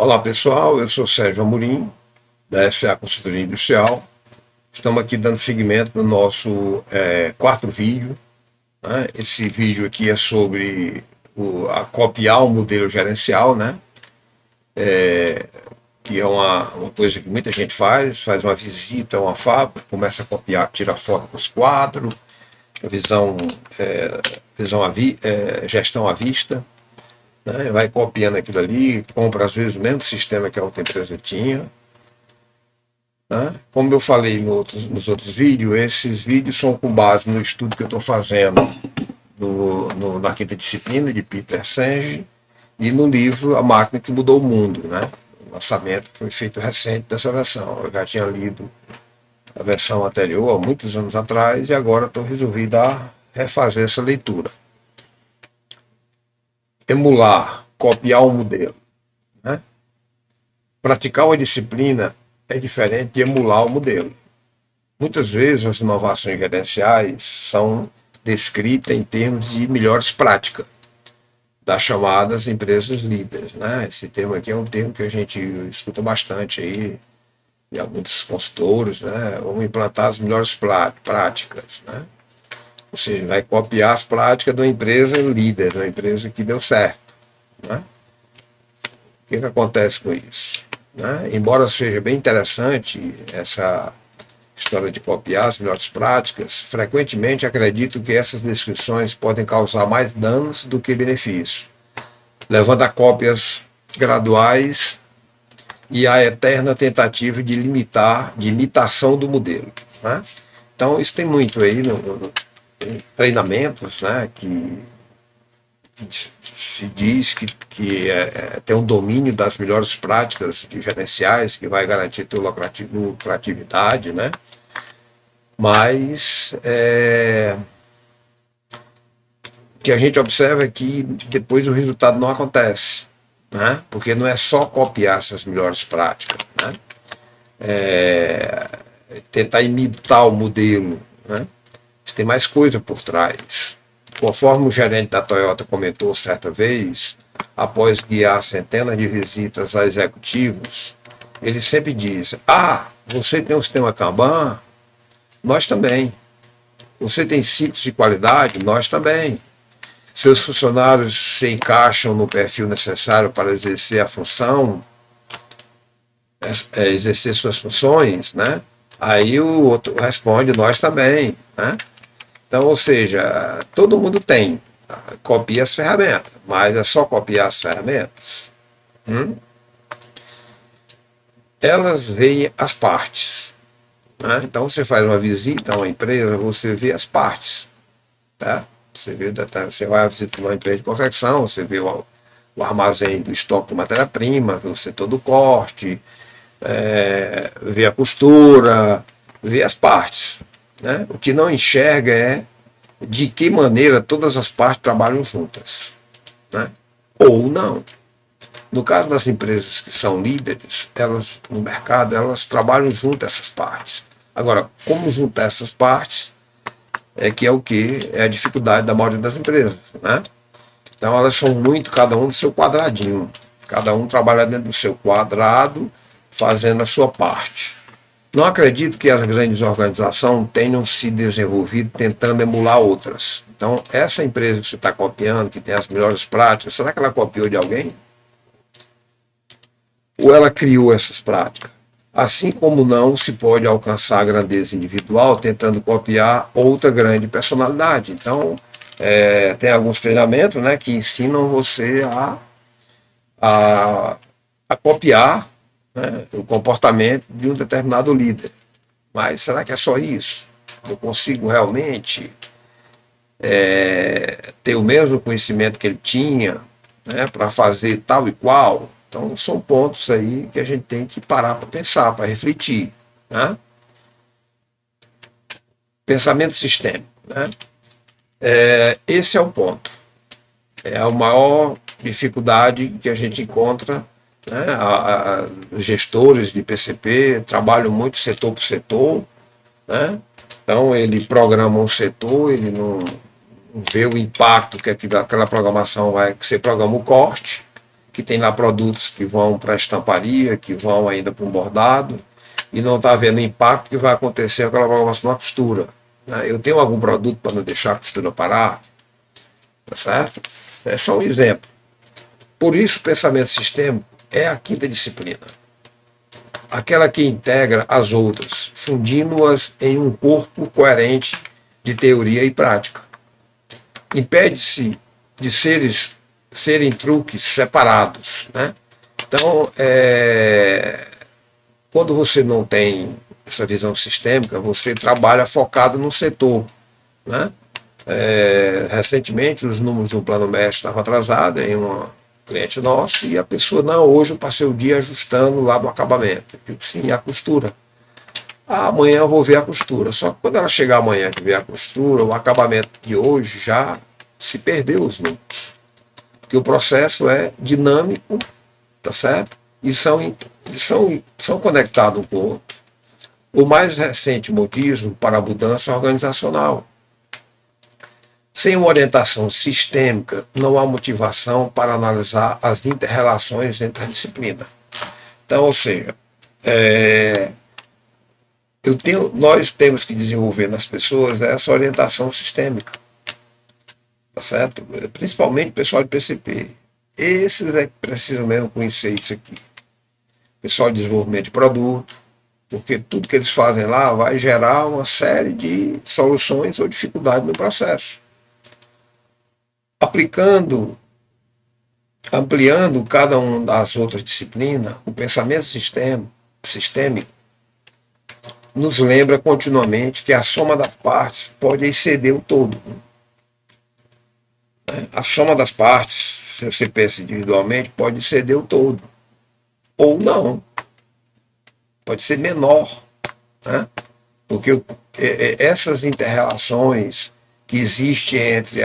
Olá pessoal, eu sou Sérgio Amorim, da SA Consultoria Industrial. Estamos aqui dando seguimento no nosso quarto vídeo, né? Esse vídeo aqui é sobre a copiar o modelo gerencial, né? Que é uma coisa que muita gente faz uma visita a uma fábrica, começa a copiar, tira foto dos quadros, visão, é, gestão à vista, né? Vai copiando aquilo ali, compra às vezes o mesmo sistema que a outra empresa tinha, né? Como eu falei nos outros vídeos, esses vídeos são com base no estudo que eu estou fazendo na quinta disciplina de Peter Senge e no livro A Máquina que Mudou o Mundo, né? O lançamento foi feito recente dessa versão. Eu já tinha lido a versão anterior há muitos anos atrás e agora estou resolvido a refazer essa leitura. Emular, copiar um modelo, né? Praticar uma disciplina é diferente de emular o modelo. Muitas vezes as inovações gerenciais são descritas em termos de melhores práticas das chamadas empresas líderes, né? Esse termo aqui é um termo que a gente escuta bastante aí de alguns consultores, né? Vamos implantar as melhores práticas, né? Ou seja, vai copiar as práticas de uma empresa líder, de uma empresa que deu certo, né? O que acontece com isso, né? Embora seja bem interessante essa história de copiar as melhores práticas, frequentemente acredito que essas descrições podem causar mais danos do que benefícios, levando a cópias graduais e a eterna tentativa de imitação do modelo, né? Então isso tem muito aí em treinamentos, né, que se diz que tem um domínio das melhores práticas de gerenciais que vai garantir tua lucratividade, né? Mas o que a gente observa é que depois o resultado não acontece, né? Porque não é só copiar essas melhores práticas, né? Tentar imitar o modelo, né? Tem mais coisa por trás. Conforme o gerente da Toyota comentou certa vez, após guiar centenas de visitas a executivos, ele sempre diz: você tem um sistema Kanban? Nós também. Você tem ciclos de qualidade? Nós também. Seus funcionários se encaixam no perfil necessário para exercer a função, exercer suas funções, né? Aí o outro responde: nós também, né? Então, ou seja, todo mundo tem, copia as ferramentas, mas é só copiar as ferramentas? Elas veem as partes, né? Então você faz uma visita a uma empresa, você vê as partes, tá? Você vai à visita a uma empresa de confecção, você vê o armazém do estoque de matéria-prima, vê o setor do corte, vê a costura, vê as partes, né? O que não enxerga é de que maneira todas as partes trabalham juntas, né? Ou não. No caso das empresas que são líderes, elas no mercado, elas trabalham junto essas partes. Agora, como juntar essas partes é que é o que é a dificuldade da maioria das empresas, né? Então elas são muito cada um do seu quadradinho, cada um trabalha dentro do seu quadrado, fazendo a sua parte. Não acredito que as grandes organizações tenham se desenvolvido tentando emular outras. Então, essa empresa que você está copiando, que tem as melhores práticas, será que ela copiou de alguém? Ou ela criou essas práticas? Assim como não se pode alcançar a grandeza individual tentando copiar outra grande personalidade. Então, tem alguns treinamentos, né, que ensinam você a, a copiar, né, o comportamento de um determinado líder. Mas será que é só isso? Eu consigo realmente ter o mesmo conhecimento que ele tinha, né, para fazer tal e qual? Então são pontos aí que a gente tem que parar para pensar, para refletir, né? Pensamento sistêmico, né? Esse é o ponto. É a maior dificuldade que a gente encontra, né? Os gestores de PCP trabalham muito setor por setor, né? Então ele programa um setor, ele não vê o impacto que aquela programação vai, que você programa o corte, que tem lá produtos que vão para a estamparia, que vão ainda para um bordado, e não está vendo o impacto que vai acontecer com aquela programação na costura. Né? Eu tenho algum produto para não deixar a costura parar, tá certo? É só um exemplo. Por isso, o pensamento sistêmico é a quinta disciplina. Aquela que integra as outras, fundindo-as em um corpo coerente de teoria e prática. Impede-se de serem truques separados. Né? Então, quando você não tem essa visão sistêmica, você trabalha focado no setor. Né? Recentemente, os números do Plano Mestre estavam atrasados em uma cliente nosso e a pessoa, não, hoje eu passei o dia ajustando lá do acabamento. Eu digo, sim, a costura. Amanhã eu vou ver a costura. Só que quando ela chegar amanhã e ver a costura, o acabamento de hoje já se perdeu os números. Porque o processo é dinâmico, tá certo? E são conectados um com o outro. O mais recente modismo para a mudança organizacional. Sem uma orientação sistêmica, não há motivação para analisar as inter-relações entre a disciplina. Então, ou seja, nós temos que desenvolver nas pessoas essa orientação sistêmica, tá certo? Principalmente o pessoal de PCP. Esses é que precisam mesmo conhecer isso aqui. Pessoal de desenvolvimento de produto, porque tudo que eles fazem lá vai gerar uma série de soluções ou dificuldades no processo. Ampliando cada uma das outras disciplinas, o pensamento sistêmico nos lembra continuamente que a soma das partes pode exceder o todo. A soma das partes, se você pensa individualmente, pode exceder o todo. Ou não. Pode ser menor. Né? Porque essas inter-relações que existem entre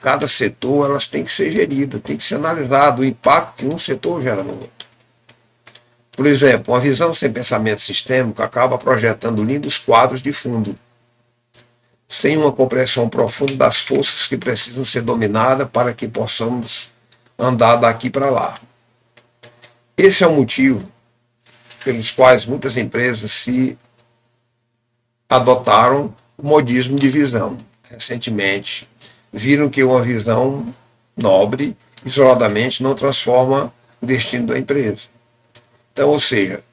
cada setor, elas têm que ser geridas, tem que ser analisado o impacto que um setor gera no outro. Por exemplo, uma visão sem pensamento sistêmico acaba projetando lindos quadros de fundo, sem uma compreensão profunda das forças que precisam ser dominadas para que possamos andar daqui para lá. Esse é o motivo pelos quais muitas empresas se adotaram o modismo de visão. Recentemente, viram que uma visão nobre, isoladamente, não transforma o destino da empresa. Então, ou seja,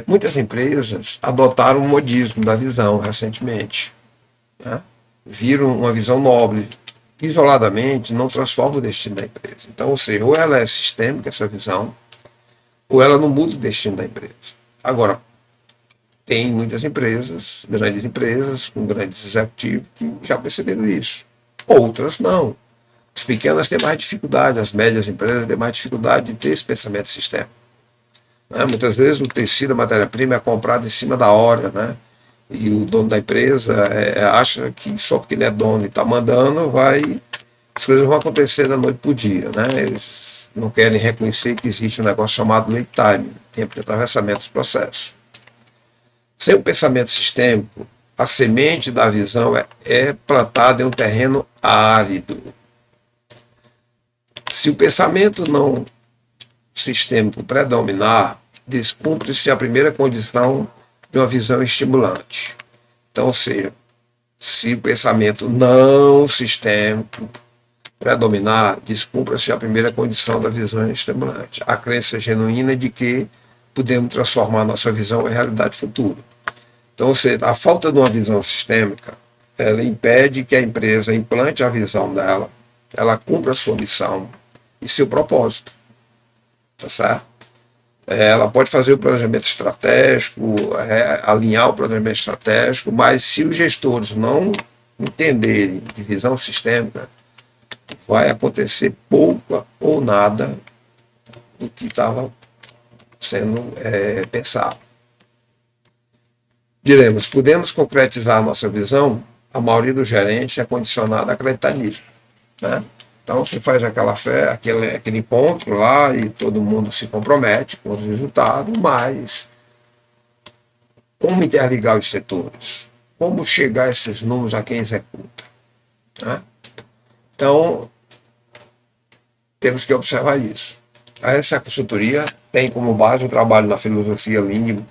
muitas empresas adotaram o modismo da visão recentemente. Né? Viram uma visão nobre, isoladamente, não transforma o destino da empresa. Então, ou seja, ou ela é sistêmica, essa visão, ou ela não muda o destino da empresa. Agora, tem muitas empresas, grandes empresas, com grandes executivos, que já perceberam isso. Outras não. As pequenas têm mais dificuldade, as médias empresas têm mais dificuldade de ter esse pensamento sistêmico. Né? Muitas vezes o tecido, a matéria-prima é comprado em cima da hora, né? E o dono da empresa acha que só porque ele é dono e está mandando, as coisas vão acontecer da noite para o dia. Né? Eles não querem reconhecer que existe um negócio chamado lead time, tempo de atravessamento dos processos. Sem o pensamento sistêmico, a semente da visão é plantada em um terreno árido. Se o pensamento não sistêmico predominar, descumpre-se a primeira condição de uma visão estimulante. Então, ou seja, se o pensamento não sistêmico predominar, descumpra-se a primeira condição da visão estimulante. A crença genuína de que podemos transformar nossa visão em realidade futura. Então, ou seja, a falta de uma visão sistêmica, ela impede que a empresa implante a visão dela, ela cumpra a sua missão e seu propósito. Tá certo? Ela pode fazer o planejamento estratégico, alinhar o planejamento estratégico, mas se os gestores não entenderem de visão sistêmica, vai acontecer pouca ou nada do que estava sendo pensado. Diremos, podemos concretizar a nossa visão? A maioria dos gerentes é condicionada a acreditar nisso. Né? Então você faz aquela fé, aquele encontro lá e todo mundo se compromete com os resultados, mas como interligar os setores? Como chegar a esses números a quem executa? Né? Então, temos que observar isso. Essa consultoria tem como base o trabalho na filosofia Lean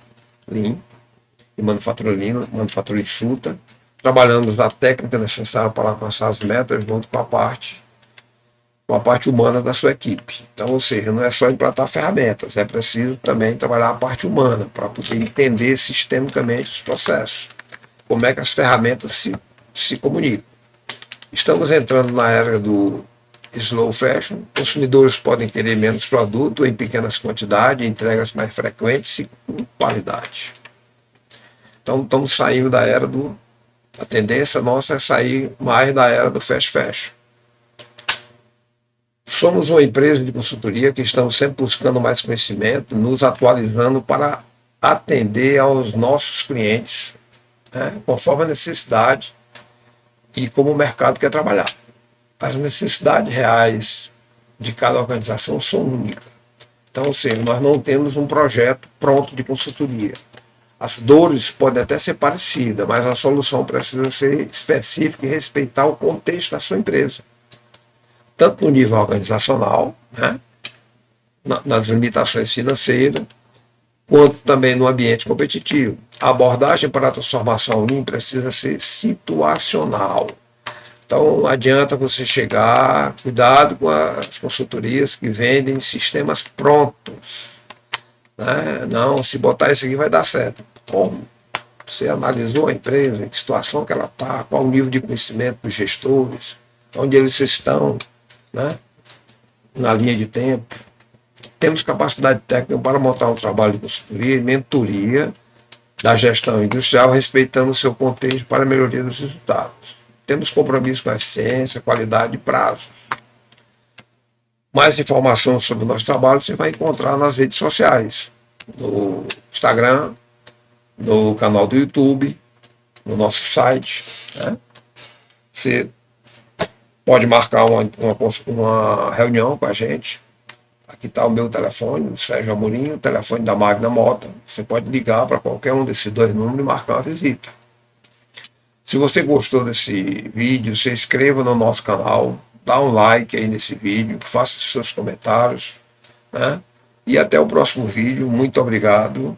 e manufatura enxuta. Trabalhamos na técnica necessária para alcançar as metas junto com a parte humana da sua equipe. Então, ou seja, não é só implantar ferramentas, é preciso também trabalhar a parte humana para poder entender sistemicamente os processos. Como é que as ferramentas se comunicam. Estamos entrando na era do slow fashion. Consumidores podem querer menos produto em pequenas quantidades, entregas mais frequentes e com qualidade. Então, estamos saindo da era a tendência nossa é sair mais da era do fast fashion. Somos uma empresa de consultoria que estamos sempre buscando mais conhecimento, nos atualizando para atender aos nossos clientes, né, conforme a necessidade e como o mercado quer trabalhar. As necessidades reais de cada organização são únicas. Então, ou seja, nós não temos um projeto pronto de consultoria. As dores podem até ser parecidas, mas a solução precisa ser específica e respeitar o contexto da sua empresa. Tanto no nível organizacional, né, nas limitações financeiras, quanto também no ambiente competitivo. A abordagem para a transformação Lean precisa ser situacional. Então, não adianta você chegar, cuidado com as consultorias que vendem sistemas prontos. Né? Não, se botar isso aqui vai dar certo. Como? Você analisou a empresa, em que situação que ela está, qual o nível de conhecimento dos gestores, onde eles estão, né, na linha de tempo. Temos capacidade técnica para montar um trabalho de consultoria e mentoria da gestão industrial, respeitando o seu contexto para a melhoria dos resultados. Temos compromisso com a eficiência, qualidade e prazos. Mais informações sobre o nosso trabalho você vai encontrar nas redes sociais, no Instagram, no canal do YouTube, no nosso site. Né? Você pode marcar uma reunião com a gente. Aqui está o meu telefone, o Sérgio Amorim, o telefone da Magna Mota. Você pode ligar para qualquer um desses dois números e marcar uma visita. Se você gostou desse vídeo, se inscreva no nosso canal, dá um like aí nesse vídeo, faça seus comentários, né? E até o próximo vídeo. Muito obrigado.